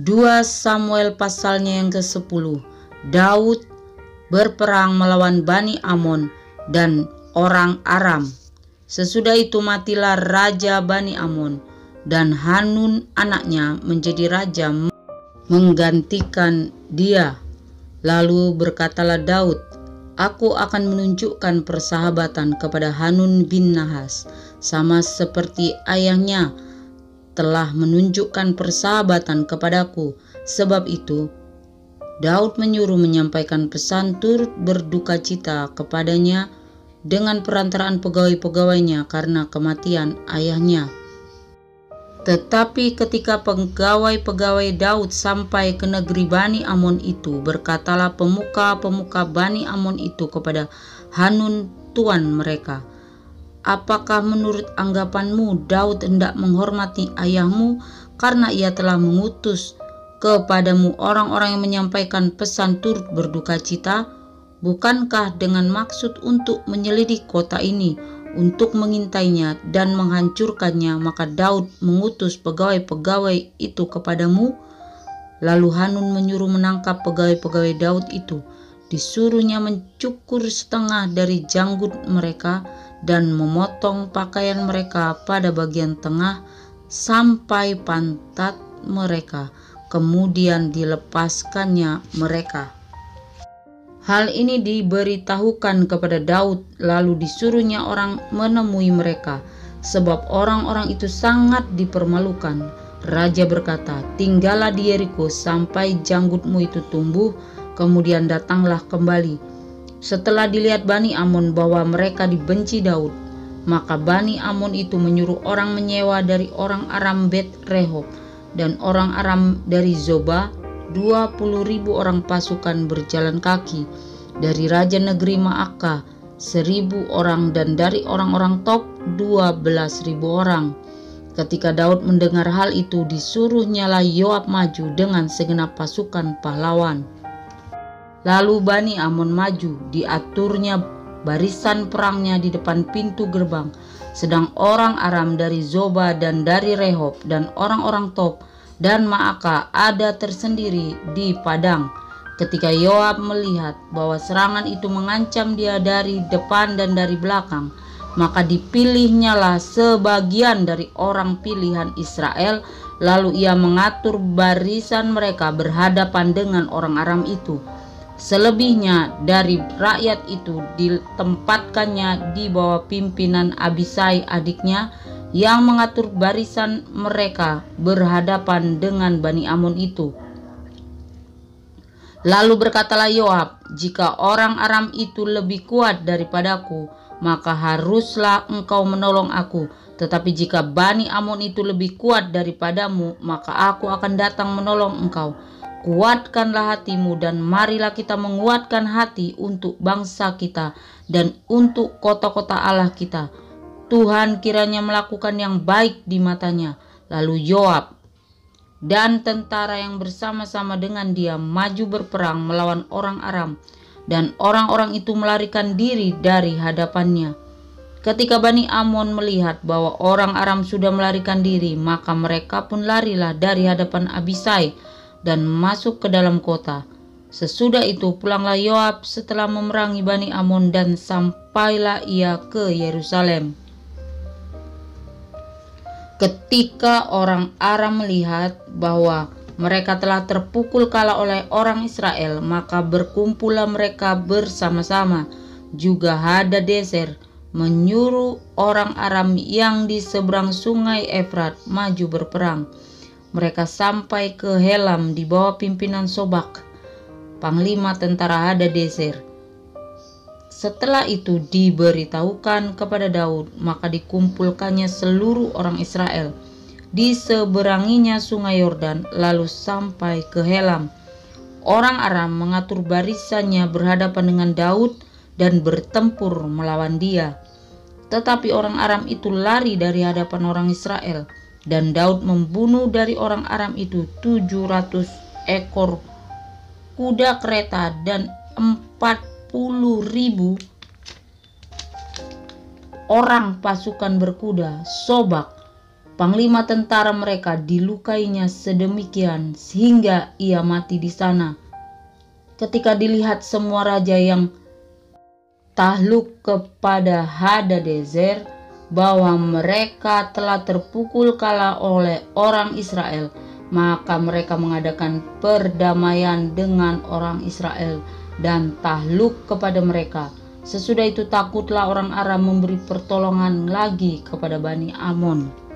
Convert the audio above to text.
2 Samuel pasalnya yang ke-10. Daud berperang melawan Bani Amon dan orang Aram. Sesudah itu matilah raja Bani Amon, dan Hanun anaknya menjadi raja menggantikan dia. Lalu berkatalah Daud, "Aku akan menunjukkan persahabatan kepada Hanun bin Nahas, sama seperti ayahnya telah menunjukkan persahabatan kepadaku." Sebab itu Daud menyuruh menyampaikan pesan turut berduka cita kepadanya dengan perantaraan pegawai-pegawainya karena kematian ayahnya. Tetapi ketika pegawai-pegawai Daud sampai ke negeri Bani Amon itu, berkatalah pemuka-pemuka Bani Amon itu kepada Hanun tuan mereka, "Apakah menurut anggapanmu Daud hendak menghormati ayahmu karena ia telah mengutus kepadamu orang-orang yang menyampaikan pesan turut berduka cita? Bukankah dengan maksud untuk menyelidik kota ini, untuk mengintainya dan menghancurkannya, maka Daud mengutus pegawai-pegawai itu kepadamu?" Lalu Hanun menyuruh menangkap pegawai-pegawai Daud itu. Disuruhnya mencukur setengah dari janggut mereka dan memotong pakaian mereka pada bagian tengah sampai pantat mereka. Kemudian dilepaskannya mereka. Hal ini diberitahukan kepada Daud, lalu disuruhnya orang menemui mereka, sebab orang-orang itu sangat dipermalukan. Raja berkata, "Tinggallah di Yeriko sampai janggutmu itu tumbuh, kemudian datanglah kembali." Setelah dilihat Bani Amon bahwa mereka dibenci Daud, maka Bani Amon itu menyuruh orang menyewa dari orang Aram Bet Rehob dan orang Aram dari Zoba 20.000 orang pasukan berjalan kaki, dari raja negeri Maaka 1.000 orang, dan dari orang-orang Top 12.000 orang. Ketika Daud mendengar hal itu, disuruhnyalah Yoab maju dengan segenap pasukan pahlawan. Lalu Bani Amon maju, diaturnya barisan perangnya di depan pintu gerbang, sedang orang Aram dari Zoba dan dari Rehob dan orang-orang Top dan Maaka ada tersendiri di padang. Ketika Yoab melihat bahwa serangan itu mengancam dia dari depan dan dari belakang, maka dipilihnyalah sebagian dari orang pilihan Israel, lalu ia mengatur barisan mereka berhadapan dengan orang Aram itu. Selebihnya dari rakyat itu ditempatkannya di bawah pimpinan Abisai adiknya, yang mengatur barisan mereka berhadapan dengan Bani Amon itu. Lalu berkatalah Yoab, "Jika orang Aram itu lebih kuat daripadaku, maka haruslah engkau menolong aku. Tetapi jika Bani Amon itu lebih kuat daripadamu, maka aku akan datang menolong engkau. Kuatkanlah hatimu dan marilah kita menguatkan hati untuk bangsa kita dan untuk kota-kota Allah kita. Tuhan kiranya melakukan yang baik di matanya." Lalu Yoab dan tentara yang bersama-sama dengan dia maju berperang melawan orang Aram, dan orang-orang itu melarikan diri dari hadapannya. Ketika Bani Amon melihat bahwa orang Aram sudah melarikan diri, maka mereka pun larilah dari hadapan Abisai dan masuk ke dalam kota. Sesudah itu pulanglah Yoab setelah memerangi Bani Amon, dan sampailah ia ke Yerusalem. Ketika orang Aram melihat bahwa mereka telah terpukul kalah oleh orang Israel, maka berkumpullah mereka bersama-sama. Juga Hadadezer menyuruh orang Aram yang di seberang sungai Efrat maju berperang. Mereka sampai ke Helam di bawah pimpinan Sobak, panglima tentara Hadadezer. Setelah itu diberitahukan kepada Daud, maka dikumpulkannya seluruh orang Israel, diseberanginya sungai Yordan, lalu sampai ke Helam. Orang Aram mengatur barisannya berhadapan dengan Daud dan bertempur melawan dia. Tetapi orang Aram itu lari dari hadapan orang Israel, dan Daud membunuh dari orang Aram itu 700 ekor kuda kereta dan 40.000 orang pasukan berkuda. Sobak, Panglima tentara mereka dilukainya sedemikian sehingga ia mati di sana. Ketika dilihat semua raja yang takluk kepada Hadadezer bahwa mereka telah terpukul kalah oleh orang Israel, maka mereka mengadakan perdamaian dengan orang Israel dan takluk kepada mereka. Sesudah itu takutlah orang Aram memberi pertolongan lagi kepada Bani Amon.